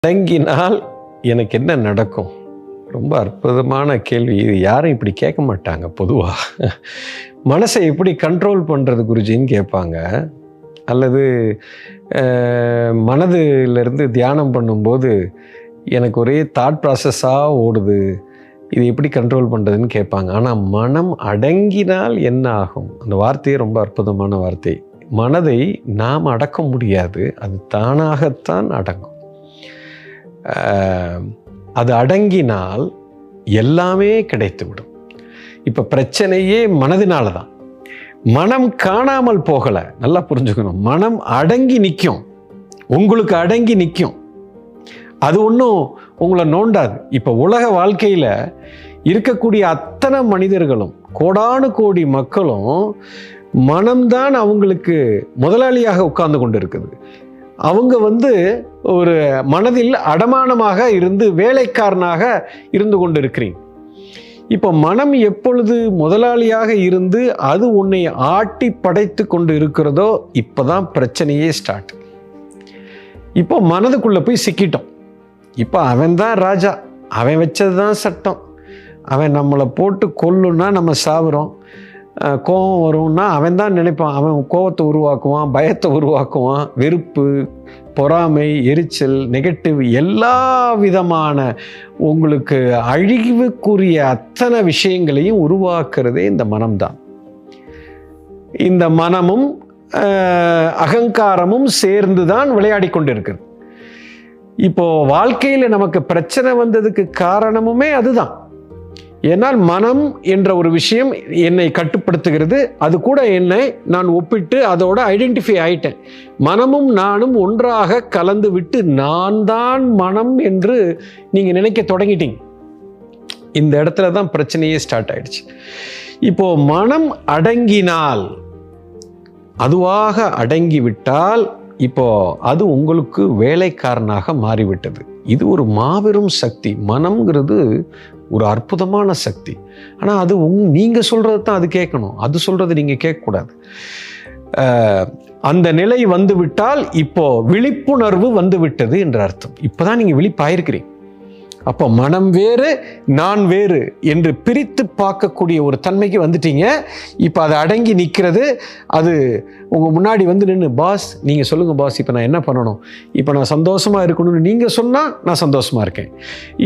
அடங்கினால் எனக்கு என்ன நடக்கும்? ரொம்ப அற்புதமான கேள்வி. இது யாரும் இப்படி கேட்க மாட்டாங்க பொதுவாக. மனசை எப்படி கண்ட்ரோல் பண்ணுறது குருஜின்னு கேட்பாங்க. அல்லது மனதிலிருந்து தியானம் பண்ணும்போது எனக்கு ஒரே தாட் ப்ராசஸாக ஓடுது, இது எப்படி கண்ட்ரோல் பண்ணுறதுன்னு கேட்பாங்க. ஆனால் மனம் அடங்கினால் என்ன ஆகும்? அந்த வார்த்தையே ரொம்ப அற்புதமான வார்த்தை. மனதை நாம் அடக்க முடியாது, அது தானாகத்தான் அடங்கும். அது அடங்கினால் எல்லாமே கிடைத்துவிடும். இப்போ பிரச்சனையே மனதினால தான். மனம் காணாமல் போகலை, நல்லா புரிஞ்சுக்கணும். மனம் அடங்கி நிற்கும், உங்களுக்கு அடங்கி நிற்கும். அது ஒன்றும் உங்களை நோண்டாது. இப்போ உலக வாழ்க்கையில் இருக்கக்கூடிய அத்தனை மனிதர்களும், கோடானு கோடி மக்களும், மனம்தான் அவங்களுக்கு முதலாளியாக உட்கார்ந்து கொண்டு இருக்குது. அவங்க ஒரு மனதில் அடமானமாக இருந்து வேலைக்காரனாக இருந்து கொண்டு இருக்கிறீங்க. இப்போ மனம் எப்பொழுது முதலாளியாக இருந்து அது உன்னை ஆட்டி படைத்து கொண்டு இருக்கிறதோ இப்போதான் பிரச்சனையே ஸ்டார்ட். இப்போ மனதுக்குள்ளே போய் சிக்கிட்டோம். இப்போ அவன் தான் ராஜா, அவன் வச்சது தான் சட்டம். அவன் நம்மளை போட்டு கொல்லுன்னா நம்ம சாவுறோம். கோபம் வரும்னா அவன் தான் நினைப்பான், அவன் கோபத்தை உருவாக்குவான், பயத்தை உருவாக்குவான், வெறுப்பு, பொறாமை, எரிச்சல், நெகட்டிவ், எல்லா விதமான உங்களுக்கு அழிவுக்குரிய அத்தனை விஷயங்களையும் உருவாக்குறதே இந்த மனம்தான். இந்த மனமும் அகங்காரமும் சேர்ந்து தான் விளையாடி கொண்டு இருக்குது. இப்போ வாழ்க்கையில் நமக்கு பிரச்சனை வந்ததுக்கு காரணமுமே அதுதான். ஏன்னால் மனம் என்ற ஒரு விஷயம் என்னை கட்டுப்படுத்துகிறது. அது கூட என்னை நான் ஒப்பிட்டு அதோட ஐடென்டிஃபை ஆயிட்டேன். மனமும் நானும் ஒன்றாக கலந்து விட்டு நான் தான் மனம் என்று நீங்கள் நினைக்க தொடங்கிட்டீங்க. இந்த இடத்துல தான் பிரச்சனையே ஸ்டார்ட் ஆயிடுச்சு. இப்போ மனம் அடங்கினால், அதுவாக அடங்கி விட்டால், இப்போ அது உங்களுக்கு வேலைக்காரனாக மாறிவிட்டது. இது ஒரு மாபெரும் சக்தி. மனம்ங்கிறது ஒரு அற்புதமான சக்தி. ஆனால் அது நீங்கள் சொல்கிறது தான் அது கேட்கணும், அது சொல்கிறது நீங்கள் கேட்கக்கூடாது. அந்த நிலை வந்து விட்டால் இப்போ விழிப்புணர்வு வந்து விட்டது என்ற அர்த்தம். இப்போ தான் நீங்கள் விழிப்பாயிருக்கிறீங்க. அப்போ மனம் வேறு நான் வேறு என்று பிரித்து பார்க்கக்கூடிய ஒரு தன்மைக்கு வந்துட்டீங்க. இப்போ அது அடங்கி நிற்கிறது. அது உங்கள் முன்னாடி நின்று, பாஸ் நீங்கள் சொல்லுங்கள் பாஸ், இப்போ நான் என்ன பண்ணணும்? இப்போ நான் சந்தோஷமாக இருக்கணும்னு நீங்கள் சொன்னால் நான் சந்தோஷமாக இருக்கேன்.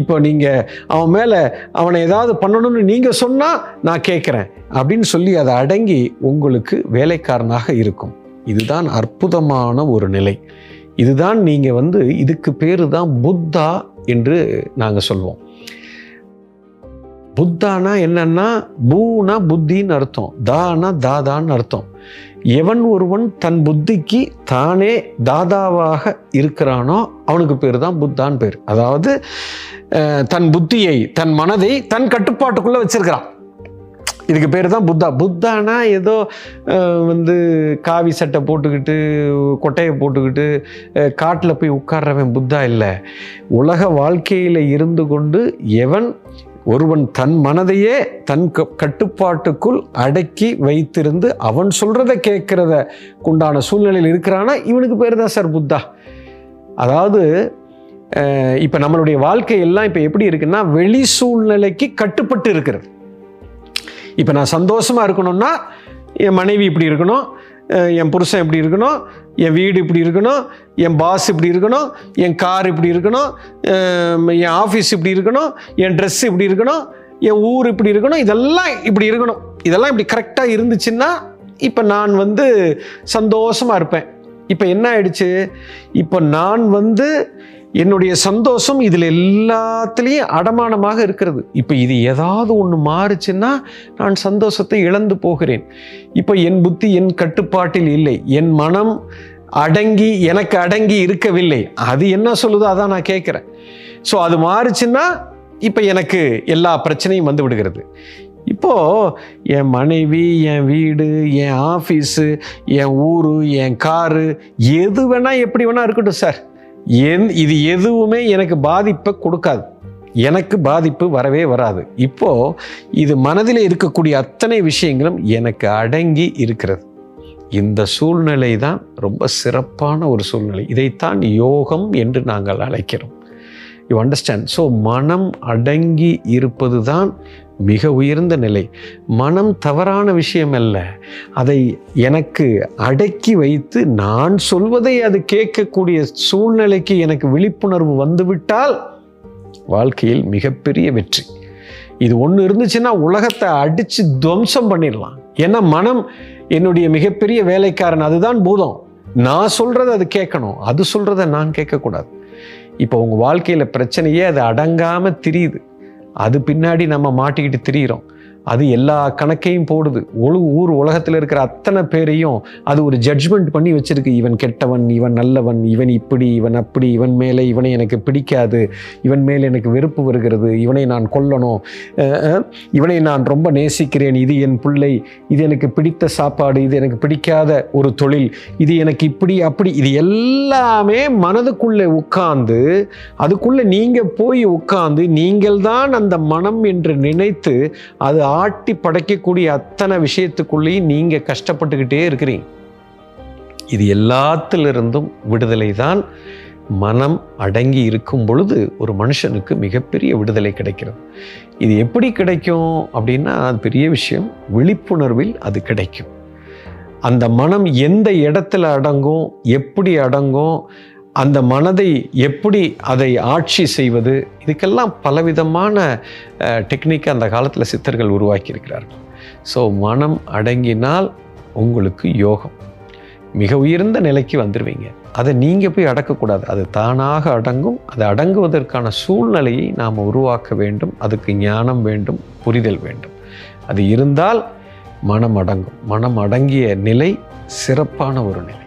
இப்போ நீங்கள் அவன் மேலே அவனை ஏதாவது பண்ணணும்னு நீங்கள் சொன்னால் நான் கேட்குறேன் அப்படின்னு சொல்லி அதை அடங்கி உங்களுக்கு வேலைக்காரனாக இருக்கும். இதுதான் அற்புதமான ஒரு நிலை. இதுதான் நீங்கள் இதுக்கு பேரு தான் புத்தா என்று நாங்கள் சொல்வோம். புத்தானா என்னன்னா, பூனா புத்தின்னு அர்த்தம், தானா தாதான்னு அர்த்தம். எவன் ஒருவன் தன் புத்திக்கு தானே தாதாவாக இருக்கிறானோ அவனுக்கு பேர் தான் புத்தான்னு பேர். அதாவது தன் புத்தியை, தன் மனதை தன் கட்டுப்பாட்டுக்குள்ளே வச்சிருக்கிறான். இதுக்கு பேர் தான் புத்தா. புத்தானா ஏதோ காவி சட்டை போட்டுக்கிட்டு கொட்டையை போட்டுக்கிட்டு காட்டில் போய் உட்கார்றவன் புத்தா இல்லை. உலக வாழ்க்கையில் இருந்து கொண்டு எவன் ஒருவன் தன் மனதையே தன் கட்டுப்பாட்டுக்குள் அடக்கி வைத்திருந்து அவன் சொல்கிறத கேட்குறத உண்டான சூழ்நிலையில் இருக்கிறானா இவனுக்கு பேர் தான் சார் புத்தா. அதாவது இப்போ நம்மளுடைய வாழ்க்கையெல்லாம் இப்போ எப்படி இருக்குன்னா, வெளி சூழ்நிலைக்கு கட்டுப்பட்டு இருக்கிறது. இப்போ நான் சந்தோஷமாக இருக்கணும்னா என் மனைவி இப்படி இருக்கணும், என் புருஷன் இப்படி இருக்கணும், என் வீடு இப்படி இருக்கணும், என் பாஸ் இப்படி இருக்கணும், என் கார் இப்படி இருக்கணும், என் ஆஃபீஸ் இப்படி இருக்கணும், என் ட்ரெஸ் இப்படி இருக்கணும், என் ஊர் இப்படி இருக்கணும், இதெல்லாம் இப்படி இருக்கணும். இதெல்லாம் இப்படி கரெக்டாக இருந்துச்சுன்னா இப்போ நான் சந்தோஷமாக இருப்பேன். இப்போ என்ன ஆயிடுச்சு? இப்போ நான் என்னுடைய சந்தோஷம் இதில் எல்லாத்துலேயும் அடமானமாக இருக்கிறது. இப்போ இது ஏதாவது ஒன்று மாறுச்சுன்னா நான் சந்தோஷத்தை இழந்து போகிறேன். இப்போ என் புத்தி என் கட்டுப்பாட்டில் இல்லை, என் மனம் அடங்கி எனக்கு அடங்கி இருக்கவில்லை. அது என்ன சொல்லுதோ அதான் நான் கேட்குறேன். ஸோ அது மாறுச்சுன்னா இப்போ எனக்கு எல்லா பிரச்சனையும் வந்து விடுகிறது. இப்போது என் மனைவி, என் வீடு, என் ஆஃபீஸு, என் ஊர், என் காரு, எது வேணால் எப்படி வேணால் இருக்கட்டும் சார், இது எதுவுமே எனக்கு பாதிப்பை கொடுக்காது, எனக்கு பாதிப்பு வரவே வராது. இப்போது இது மனதில் இருக்கக்கூடிய அத்தனை விஷயங்களும் எனக்கு அடங்கி இருக்கிறது. இந்த சூழ்நிலை தான் ரொம்ப சிறப்பான ஒரு சூழ்நிலை. இதைத்தான் யோகம் என்று நாங்கள் அழைக்கிறோம். You understand? ஸோ மனம் அடங்கி இருப்பது தான் மிக உயர்ந்த நிலை. மனம் தவறான விஷயம் அல்ல. அதை எனக்கு அடக்கி வைத்து நான் சொல்வதை அது கேட்கக்கூடிய சூழ்நிலைக்கு எனக்கு விழிப்புணர்வு வந்துவிட்டால் வாழ்க்கையில் மிகப்பெரிய வெற்றி. இது ஒன்று இருந்துச்சுன்னா உலகத்தை அடித்து துவம்சம் பண்ணிடலாம். ஏன்னா மனம் என்னுடைய மிகப்பெரிய வேலைக்காரன். அதுதான் பூதம். நான் சொல்கிறத அது கேட்கணும், அது சொல்கிறத நான் கேட்கக்கூடாது. இப்போ உங்கள் வாழ்க்கையில் பிரச்சனையே அது அடங்காமல் திரியுது. அது பின்னாடி நம்ம மாட்டிக்கிட்டு திரியிறோம். அது எல்லா கணக்கையும் போடுது. ஊர் உலகத்தில் இருக்கிற அத்தனை பேரையும் அது ஒரு ஜட்ஜ்மெண்ட் பண்ணி வச்சிருக்கு. இவன் கெட்டவன், இவன் நல்லவன், இவன் இப்படி, இவன் அப்படி, இவன் மேலே இவனை எனக்கு பிடிக்காது, இவன் மேலே எனக்கு வெறுப்பு வருகிறது, இவனை நான் கொல்லணும், இவனை நான் ரொம்ப நேசிக்கிறேன், இது என் பிள்ளை, இது எனக்கு பிடித்த சாப்பாடு, இது எனக்கு பிடிக்காத ஒரு தொழில், இது எனக்கு இப்படி அப்படி, இது எல்லாமே மனதுக்குள்ளே உட்கார்ந்து அதுக்குள்ளே நீங்கள் போய் உட்கார்ந்து நீங்கள் தான் அந்த மனம் என்று நினைத்து அது ஆட்டி படைக்கக்கூடிய அத்தனை விஷயத்துக்குள்ளேயும் நீங்க கஷ்டப்பட்டுக்கிட்டே இருக்கிறீங்க. இது எல்லாத்திலிருந்தும் விடுதலை தான். மனம் அடங்கி இருக்கும் பொழுது ஒரு மனுஷனுக்கு மிகப்பெரிய விடுதலை கிடைக்கிறது. இது எப்படி கிடைக்கும் அப்படின்னா, அது பெரிய விஷயம். விழிப்புணர்வில் அது கிடைக்கும். அந்த மனம் எந்த இடத்துல அடங்கும், எப்படி அடங்கும், அந்த மனதை எப்படி அதை ஆட்சி செய்வது, இதுக்கெல்லாம் பலவிதமான டெக்னிக்கை அந்த காலத்தில் சித்தர்கள் உருவாக்கியிருக்கிறார்கள். ஸோ மனம் அடங்கினால் உங்களுக்கு யோகம், மிக உயர்ந்த நிலைக்கு வந்துடுவீங்க. அதை நீங்கள் போய் அடக்கக்கூடாது, அது தானாக அடங்கும். அது அடங்குவதற்கான சூழ்நிலையை நாம் உருவாக்க வேண்டும். அதுக்கு ஞானம் வேண்டும், புரிதல் வேண்டும். அது இருந்தால் மனம் அடங்கும். மனம் அடங்கிய நிலை சிறப்பான ஒரு நிலை.